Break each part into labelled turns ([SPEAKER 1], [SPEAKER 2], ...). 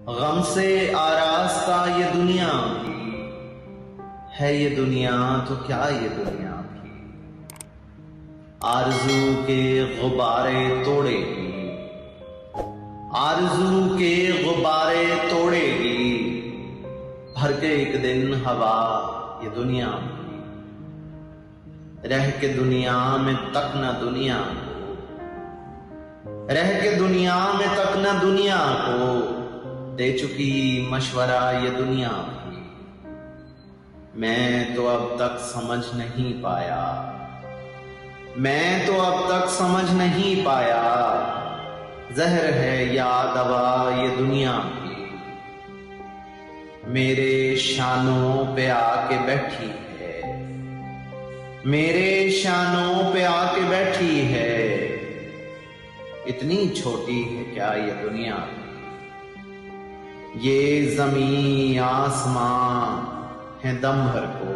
[SPEAKER 1] गम से आरास्ता ये दुनिया भी है, ये दुनिया तो क्या ये दुनिया भी आरज़ू के गुब्बारे तोड़ेगी, आरज़ू के गुब्बारे तोड़ेगी, भर के एक दिन हवा ये दुनिया भी। रह के दुनिया में तक न दुनिया को, रह के दुनिया में तक न दुनिया को दे चुकी मशवरा ये दुनिया भी। मैं तो अब तक समझ नहीं पाया, मैं तो अब तक समझ नहीं पाया, जहर है या दवा ये दुनिया भी। मेरे शानों पे आके बैठी है, मेरे शानों पे आके बैठी है, इतनी छोटी है क्या ये दुनिया भी। ये जमीन आसमां है दम भर को,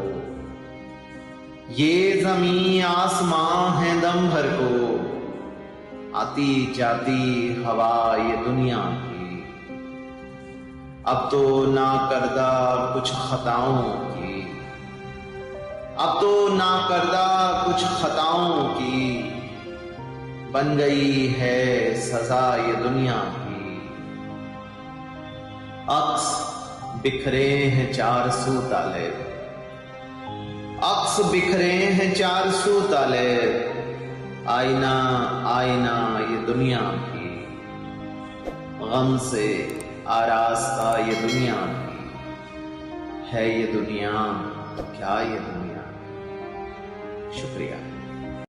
[SPEAKER 1] ये जमीन आसमां है दम भर को, आती जाती हवा ये दुनिया की। अब तो ना करदा कुछ खताओं की, अब तो ना करदा कुछ खताओं की, बन गई है सजा ये दुनिया की। अक्स बिखरे हैं 400 ताले, अक्स बिखरे हैं 400 ताले, आईना आईना ये दुनिया की। गम से आरास्ता ये दुनिया की है, ये दुनिया तो क्या ये दुनिया। शुक्रिया।